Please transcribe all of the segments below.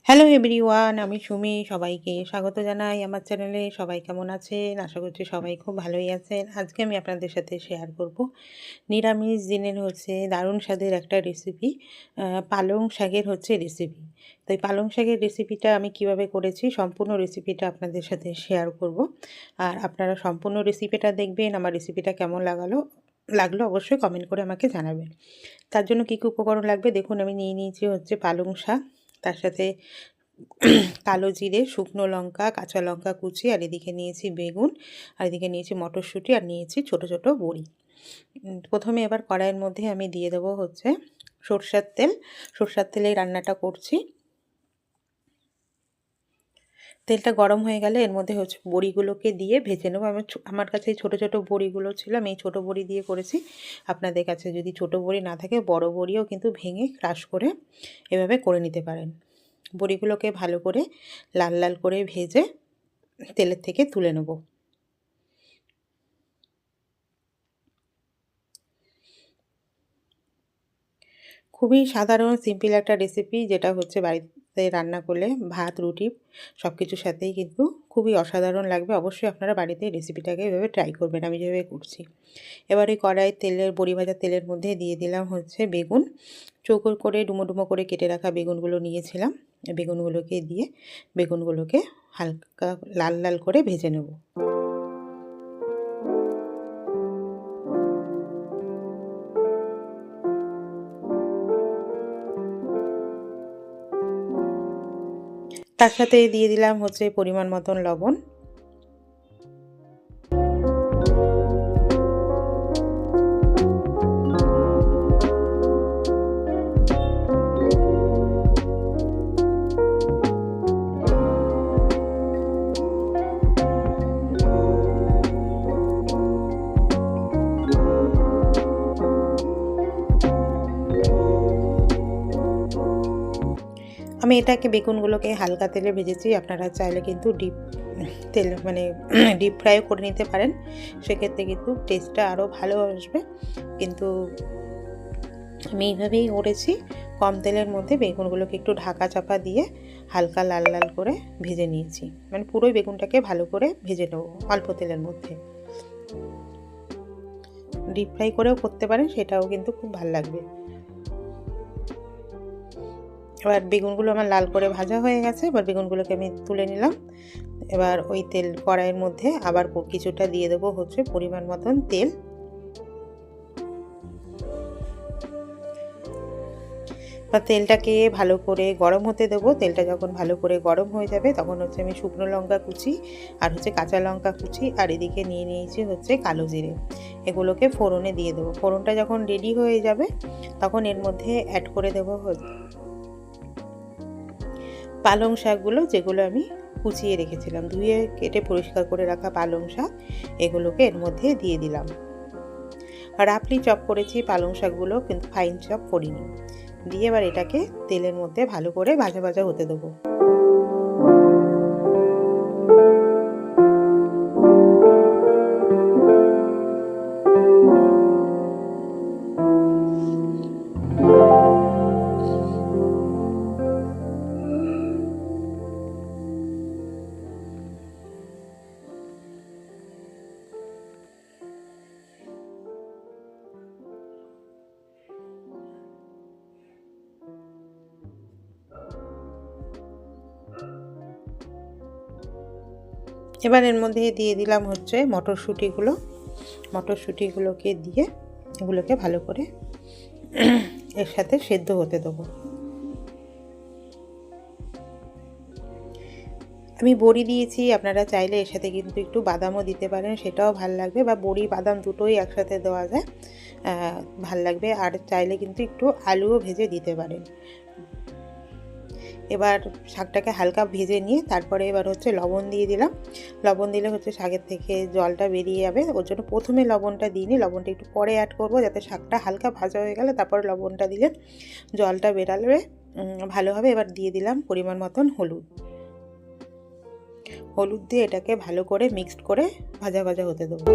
Hello everyone, আমি সুমি। সবাইকে স্বাগত জানাই আমার চ্যানেলে। সবাই কেমন আছেন? আশা করছি সবাই খুব ভালোই আছেন। আজকে আমি আপনাদের সাথে শেয়ার করব নিরামিষ দিনের দারুণ স্বাদের একটা রেসিপি, পালং শাকের রেসিপি। তো এই পালং শাকের রেসিপিটা আমি কিভাবে করেছি সম্পূর্ণ রেসিপিটা আপনাদের সাথে শেয়ার করব। আর আপনারা সম্পূর্ণ রেসিপিটা দেখবেন। আমার রেসিপিটা কেমন লাগলো অবশ্যই কমেন্ট করে আমাকে জানাবেন। তার জন্য কী কী উপকরণ লাগবে দেখুন। আমি নিয়ে নিয়েছি পালং শাক, তার সাথে কালো জিরে, শুকনো লঙ্কা, কাঁচা লঙ্কা কুচি, আর এদিকে নিয়েছি বেগুন, আর এদিকে নিয়েছি মটরশুঁটি, আর নিয়েছি ছোট ছোট বড়ি। প্রথমে এবার কড়াইয়ের মধ্যে আমি দিয়ে দেবো সরষের তেল। সরষের তেলে রান্নাটা করছি। তেলটা গরম হয়ে গেলে এর মধ্যে বড়িগুলোকে দিয়ে ভেজে নেবো। আমার কাছে এই ছোটো ছোটো বড়িগুলো ছিল, আমি এই ছোটো বড়ি দিয়ে করেছি। আপনাদের কাছে যদি ছোটো বড়ি না থাকে বড় বড়িও কিন্তু ভেঙে ক্রাশ করে এভাবে করে নিতে পারেন। বড়িগুলোকে ভালো করে লাল লাল করে ভেজে তেলের থেকে তুলে নেব। খুবই সাধারণ সিম্পল একটা রেসিপি, যেটা বাড়িতে রান্না করলে ভাত রুটি সব কিছুর সাথেই কিন্তু খুবই অসাধারণ লাগবে। অবশ্যই আপনারা বাড়িতে রেসিপিটাকে এভাবে ট্রাই করবেন, আমি যেভাবে করছি। এবার এই কড়াই বড়ি ভাজা তেলের মধ্যে দিয়ে দিলাম বেগুন। চৌকো করে ডুমো ডুমো করে কেটে রাখা বেগুনগুলো নিয়েছিলাম। বেগুনগুলোকে দিয়ে বেগুনগুলোকে হালকা লাল লাল করে ভেজে নেব। তার সাথে দিয়ে দিলাম পরিমাণ মতন লবণ। আমি বেগুনগুলোকে হালকা তেলে ভেজেছি। আপনারা চাইলে কিন্তু ডিপ ফ্রাইও করে নিতে পারেন, সেক্ষেত্রে কিন্তু টেস্টটা আরও ভালো আসবে। কিন্তু আমি এইভাবেই করেছি। কম তেলের মধ্যে বেগুনগুলোকে একটু ঢাকা চাপা দিয়ে হালকা লাল লাল করে ভেজে নিয়েছি। পুরোই বেগুনটাকে ভালো করে ভেজে নেব অল্প তেলের মধ্যে। ডিপ ফ্রাই করেও করতে পারেন, সেটাও কিন্তু খুব ভালো লাগবে। এবার বেগুনগুলো আমার লাল করে ভাজা হয়ে গেছে। এবার বেগুনগুলোকে আমি তুলে নিলাম। এবার ওই কড়াইয়ের মধ্যে আবার কিছুটা দিয়ে দেবো পরিমাণ মতন তেল। বা তেলটাকে ভালো করে গরম হতে দেবো। তেলটা যখন ভালো করে গরম হয়ে যাবে তখন আমি শুকনো লঙ্কা কুচি আর কাঁচা লঙ্কা কুচি, আর এদিকে নিয়ে নিয়েছি কালো জিরে। এগুলোকে ফোড়নে দিয়ে দেবো। ফোড়নটা যখন রেডি হয়ে যাবে তখন এর মধ্যে অ্যাড করে দেবো পালং শাকগুলো, যেগুলো আমি কুচিয়ে রেখেছিলাম। ধুয়ে কেটে পরিষ্কার করে রাখা পালং শাক এগুলোকে এর মধ্যে দিয়ে দিলাম। রাফলি চপ করেছি পালং শাকগুলো, কিন্তু ফাইন চপ করিনি। দিয়ে এবার এটাকে তেলের মধ্যে ভালো করে ভাজা ভাজা হতে দেবো। এবার এর মধ্যে দিয়ে দিলাম মটরশুঁটিগুলোকে দিয়ে এগুলোকে ভালো করে এর সাথে সেদ্ধ হতে দেবো। আমি বড়ি দিয়েছি, আপনারা চাইলে এর সাথে কিন্তু একটু বাদামও দিতে পারেন, সেটাও ভাল লাগবে। বা বড়ি বাদাম দুটোই একসাথে দেওয়া যায়, ভাল লাগবে। আর চাইলে কিন্তু একটু আলুও ভেজে দিতে পারেন। এবার শাকটাকে হালকা ভেজে নিয়ে তারপরে এবার লবণ দিয়ে দিলাম। লবণ দিলে শাকের থেকে জলটা বেরিয়ে যাবে, ওর জন্য প্রথমে লবণটা দিইনি। লবণটা একটু পরে অ্যাড করব, যাতে শাকটা হালকা ভাজা হয়ে গেলে তারপরে লবণটা দিলে জলটা বেরালে ভালো হবে। এবার দিয়ে দিলাম পরিমাণ মতন হলুদ দিয়ে এটাকে ভালো করে মিক্সড করে ভাজা ভাজা হতে দেবো।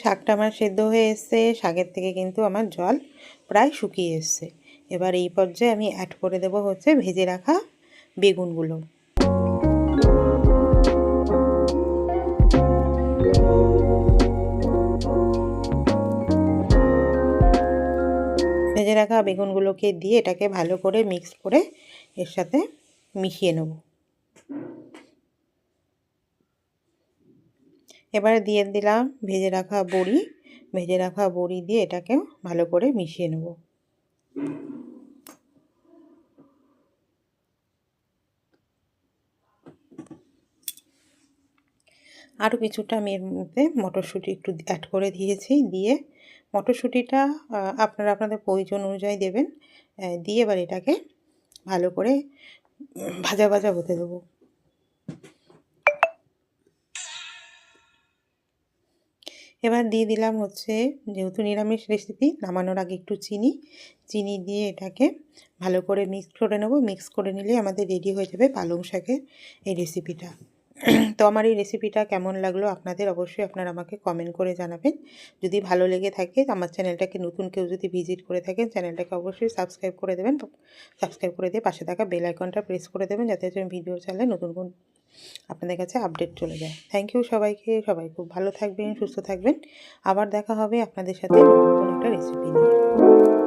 শাকটা আমার সেদ্ধ হয়ে এসছে, শাকের থেকে কিন্তু আমার জল প্রায় শুকিয়ে এসছে। এবার এই পর্যায়ে আমি অ্যাড করে দেব হচ্ছে ভেজে রাখা বেগুনগুলো। ভেজে রাখা বেগুনগুলোকে দিয়ে এটাকে ভালো করে মিক্স করে এর সাথে মিশিয়ে নেব। এবারে দিয়ে দিলাম ভেজে রাখা বড়ি। ভেজে রাখা বড়ি দিয়ে এটাকে ভালো করে মিশিয়ে নেব। আরও কিছুটা আমি এর মধ্যে মটরশুঁটি একটু অ্যাড করে দিয়েছি। দিয়ে মটরশুঁটিটা আপনারা আপনাদের প্রয়োজন অনুযায়ী দেবেন। দিয়ে এবার এটাকে ভালো করে ভাজা ভাজা হতে দেবো। এবার দিয়ে দিলাম হচ্ছে, যেহেতু নিরামিষ রেসিপি, নামানোর আগে একটু চিনি দিয়ে এটাকে ভালো করে মিক্স করে নেব। মিক্স করে নিলে আমাদের রেডি হয়ে যাবে পালং শাকের এই রেসিপিটা। তো আমার এই রেসিপিটা কেমন লাগলো আপনাদের অবশ্যই আপনারা আমাকে কমেন্ট করে জানাবেন। যদি ভালো লেগে থাকে আমার চ্যানেলটাকে নতুন কেউ যদি ভিজিট করে থাকেন চ্যানেলটাকে অবশ্যই সাবস্ক্রাইব করে দেবেন। সাবস্ক্রাইব করে দিয়ে পাশে থাকা বেল আইকনটা প্রেস করে দেবেন, যাতে ভিডিও চাইলে নতুন কোন আপনাদের কাছে আপডেট চলে যায়। থ্যাংক ইউ সবাইকে। সবাই খুব ভালো থাকবেন, সুস্থ থাকবেন। আবার দেখা হবে আপনাদের সাথে নতুন একটা রেসিপি নিয়ে।